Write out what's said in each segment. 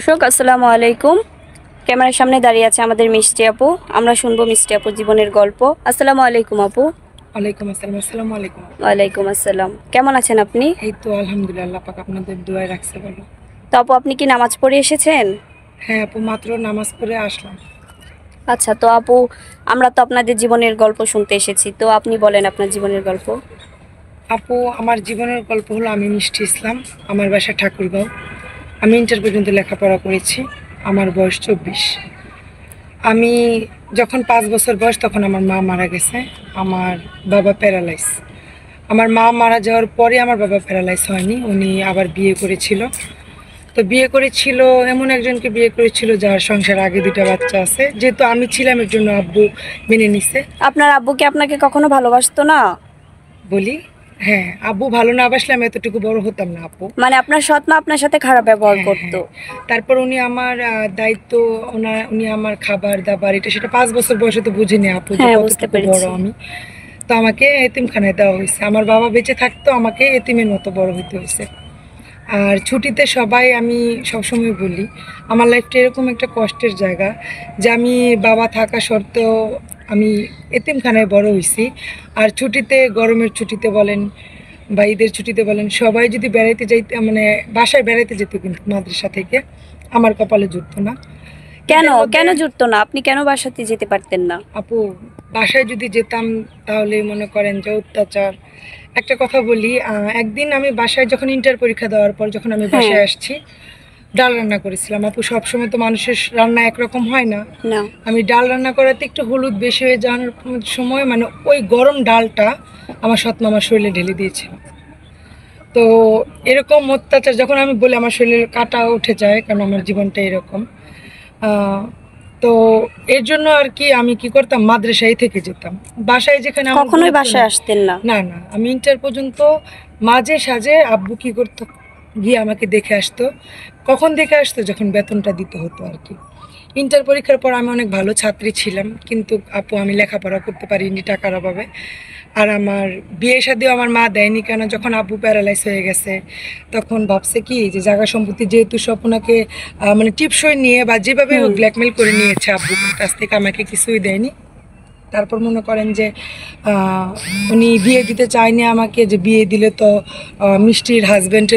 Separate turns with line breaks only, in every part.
দর্শক আসসালামু আলাইকুম। ক্যামেরার সামনে দাঁড়িয়ে আছে আমাদের মিষ্টি আপু। আমরা শুনবো মিষ্টি আপুর জীবনের গল্প। আসসালামু আলাইকুম আপু।
ওয়ালাইকুম আসসালাম। আসসালামু আলাইকুম।
ওয়ালাইকুম আসসালাম। কেমন আছেন আপনি?
এই তো আলহামদুলিল্লাহ, আল্লাহ পাক আপনাদের দোয়ায় রাখছে ভালো।
তো আপু, আপনি কি নামাজ পড়ে এসেছেন?
হ্যাঁ আপু, মাত্র নামাজ পড়ে আসলাম।
আচ্ছা, তো আপু আমরা তো আপনাদের জীবনের গল্প শুনতে এসেছি, তো আপনি বলেন আপনার জীবনের গল্প।
আপু, আমার জীবনের গল্প হলো আমি মিষ্টি ইসলাম, আমার বাসা ঠাকুরগাঁও। আমি ইন্টার পর্যন্ত লেখাপড়া করেছি। আমার বয়স 24। আমি যখন 5 বছর বয়স তখন আমার মা মারা গেছে। আমার বাবা প্যারালাইজ। আমার মা মারা যাওয়ার পরে আমার বাবা প্যারালাইজ হয়নি, উনি আবার বিয়ে করেছিল। তো বিয়ে করেছিল, এমন একজনকে বিয়ে করেছিল যার সংসার আগে 2টা বাচ্চা আছে। যেহেতু আমি ছিলাম এর জন্য আব্বু মেনে নিছে।
আপনার আব্বু কি আপনাকে কখনো ভালোবাসতো না?
বলি, হ্যাঁ, আব্বু ভালো না বাসলে আমি এতটুকু বড় হতাম না আপু।
মানে আপনার সৎ মা আপনার সাথে খারাপ ব্যবহার
হ্যাঁ,
করতো?
হ্যাঁ। তারপর উনি আমার দায়িত্ব, উনি আমার খাবার দাবার এটা সেটা 5 বছর বয়সে তো বুঝিনি আপু যে
হ্যাঁ, বুঝতে
কতটুকু বড়
পেরেছি।
আমি। তো আমাকে এতিমখানায় দেওয়া হয়েছে। আমার বাবা বেঁচে থাকতো আমাকে এতিমের মতো বড় হতে হয়েছে। আর ছুটিতে সবাই, আমি সবসময় বলি আমার লাইফটা এরকম একটা কষ্টের জায়গা যে আমি বাবা থাকা সত্ত্বেও আমি এতিমখানায় বড় হয়েছি। আর ছুটিতে, গরমের ছুটিতে বলেন বা ঈদের ছুটিতে বলেন, সবাই যদি বেড়াইতে যাইতে, মানে বাসায় বেড়াইতে যেত, কিন্তু মাদ্রাসা থেকে আমার কপালে জুটতো না।
কেন
ঈদের মধ্যে
কেন জুটতো না? আপনি কেন বাসাতে যেতে পারতেন না?
আপু, বাসায় যদি যেতাম তাহলে মনে করেন যে অত্যাচার। একটা কথা বলি, একদিন আমি বাসায় যখন ইন্টার পরীক্ষা দেওয়ার পর যখন আমি
হ্যাঁ।
বাসায় আসছি, ডাল রান্না করেছিলাম আপু। সবসময় তো মানুষের রান্না একরকম হয় না।
না।
আমি ডাল রান্না করাতে একটু হলুদ বেশি হয়ে যাওয়ার সময়, মানে ওই গরম ডালটা আমার সৎমা আমার শরীরে ঢেলে দিয়েছিল। তো এরকম অত্যাচার যখন আমি বলি, আমার শরীরের কাঁটা উঠে যায়, কারণ আমার জীবনটা এরকম। আহ, তো এর জন্য আর কি আমি কি করতাম, মাদ্রাসায় থেকে যেতাম। বাসায় যেখানে আমার
কখনোই
গুরুত্ব
বাসায়
নেই।
আসতেন না?
না না, আমি ইন্টার পর্যন্ত মাঝে সাঝে আব্বু কি করতো, গিয়ে আমাকে দেখে আসতো। কখন দেখে আসতো? যখন বেতনটা দিতে হতো আর কি। ইন্টার পরীক্ষার পর আমি অনেক ভালো ছাত্রী ছিলাম, কিন্তু আপু আমি লেখাপড়া করতে পারিনি টাকার অভাবে। আর আমার বিয়ে শাদিও আমার মা দেয়নি, কেন যখন আব্বু প্যারালাইজ হয়ে গেছে তখন ভাবছে কি যে জায়গা সম্পত্তি যেহেতু সব ওনাকে মানে টিপসই নিয়ে বা যেভাবে হোক ব্ল্যাকমেল করে নিয়েছে, আব্বুর কাছ থেকে আমাকে কিছুই দেয়নি। তারপর মনে করেন যে উনি বিয়ে দিতে চায়নি আমাকে, যে বিয়ে দিলে তো মিষ্টির হাজবেন্ড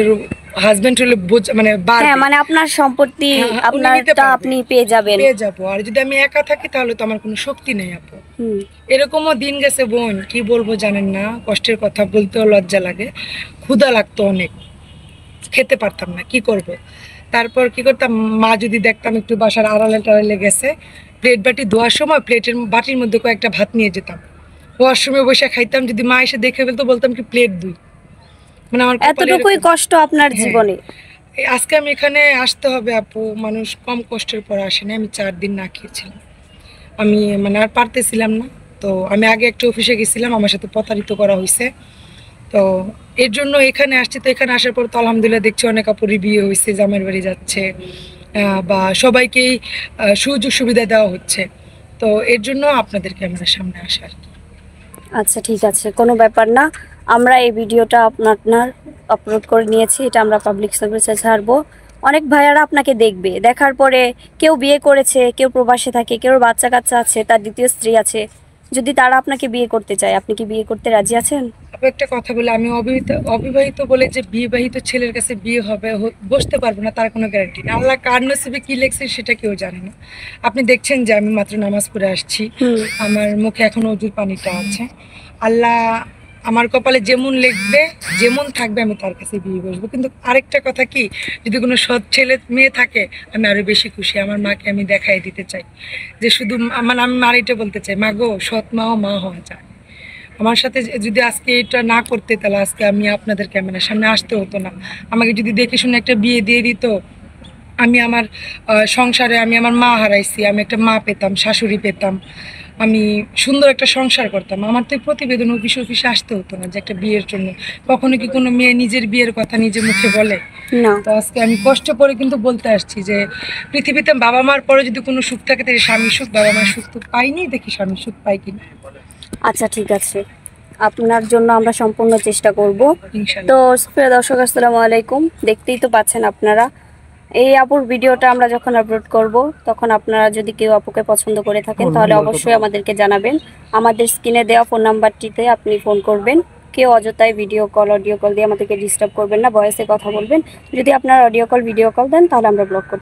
হলে মানে
হ্যাঁ, মানে আপনার সম্পত্তি
হ্যাঁ, হ্যাঁ, উনি নিতে
আপনারটা
পারবে।
আপনি পেয়ে যাবেন।
পেয়ে যাবো। আর যদি আমি একা থাকি তাহলে তো আমার কোনো শক্তি নেই আপু।
হুম।
এরকমও দিন গেছে বোন, কি বলবো জানেন না, কষ্টের কথা বলতেও লজ্জা লাগে। ক্ষুধা লাগতো অনেক, খেতে পারতাম না, কি করব। তারপর কি করতাম, মা যদি দেখতাম একটু বাসার আড়ালে টাড়ালে গেছে, প্লেট বাটি ধোয়ার সময় প্লেটের বাটির মধ্যে কয়েকটা ভাত নিয়ে যেতাম, ওয়াশরুমে বসে খাইতাম। যদি মা এসে দেখে ফেলতো বলতাম কি প্লেট দুই। মানে আমার কপালে
এতটুকুই
এরকম।
কষ্ট আপনার
হ্যাঁ।
জীবনে?
আজকে আমি এখানে আসতে হবে আপু, মানুষ কম কষ্টের পর আসেনি। আমি 4 দিন না খেয়েছিলাম, আমি মানে আর পারতেছিলাম না। তো আমি আগে একটা অফিসে গেছিলাম, আমার সাথে প্রতারিত করা হয়েছে। তো এর জন্য এখানে আসছি। তো এখানে আসার পর তো আলহামদুলিল্লাহ দেখছি অনেক আপুরই বিয়ে হয়েছে, জামাইয়ের বাড়ি যাচ্ছে, বা সবাইকেই সুযোগ সুবিধা দেওয়া হচ্ছে। তো এর জন্য আপনাদের ক্যামেরার সামনে আসা আর কি।
আচ্ছা, ঠিক আছে, কোনো ব্যাপার না। আমরা এই ভিডিওটা আপনার আপলোড করে নিয়েছি, এটা আমরা পাবলিক সার্ভিসে ছাড়বো। অনেক ভাইয়ারা আপনাকে দেখবে, দেখার পরে কেউ বিয়ে করেছে, কেউ প্রবাসে থাকে, কেউ বাচ্চা কাচ্চা আছে, তার দ্বিতীয় স্ত্রী আছে। যদি তারা আপনাকে বিয়ে করতে চায়, আপনি কি বিয়ে করতে রাজি আছেন?
আপু একটা কথা বলে, আমি অবিবাহিত বলে যে বিবাহিত ছেলের কাছে বিয়ে হবে, বসতে পারবো না তার কোনো গ্যারান্টি নেই। আল্লাহ কার নসিবে কি লেখছে সেটা কেউ জানে না। আপনি দেখছেন যে আমি মাত্র নামাজ পড়ে আসছি, আমার মুখে এখনো অজুর পানিটা আছে। আল্লাহ আমার কপালে যেমন লিখবে, যেমন থাকবে, আমি তার কাছে বিয়ে বসবো। কিন্তু আরেকটা কথা কি, যদি কোনো সৎ ছেলে মেয়ে থাকে আমি আরো বেশি খুশি। আমার মাকে আমি দেখাই দিতে চাই যে শুধু মানে আমি মার এটা বলতে চাই, মা গো, সৎ মাও মা হওয়া যায়। আমার সাথে যদি আজকে এটা না করতে, তাহলে আজকে আমি আপনাদের ক্যামেরার সামনে আসতে হতো না। আমাকে যদি দেখে শুনে একটা বিয়ে দিয়ে দিত, আমি আমার সংসারে, আমি আমার মা হারাইছি, আমি একটা মা পেতাম, শাশুড়ি পেতাম, আমি সুন্দর একটা সংসার করতাম। আমার তো প্রতিবেদন অফিসে আসতে হতো না যে একটা বিয়ের জন্য। কখনো কি কোনো মেয়ে নিজের বিয়ের কথা নিজে মুখে বলে?
না।
তো আজকে আমি কষ্ট করে কিন্তু বলতে আসছি যে পৃথিবীতে বাবা মার পরে যদি কোনো সুখ থাকে তাহলে স্বামীর সুখ। বাবা মার সুখ তো পাইনি, দেখি স্বামীর সুখ পাই কিনা।
আচ্ছা, ঠিক আছে, আপনার জন্য আমরা সম্পূর্ণ চেষ্টা করব। তো
ইনশাল্লাহ।
প্রিয় দর্শক, আসসালামু আলাইকুম। দেখতেই তো পাচ্ছেন আপনারা, এই আপুর ভিডিওটা আমরা যখন আপলোড করব তখন আপনারা যদি কেউ আপুকে পছন্দ করে থাকেন তাহলে অবশ্যই আমাদেরকে জানাবেন। আমাদের স্ক্রিনে দেওয়া ফোন নাম্বারটিতে আপনি ফোন করবেন। কেউ অযথায় ভিডিও কল অডিও কল দিয়ে আমাদেরকে ডিস্টার্ব করবেন না, ভয়েসে কথা বলবেন। যদি আপনারা অডিও কল ভিডিও কল দেন তাহলে আমরা ব্লক করব।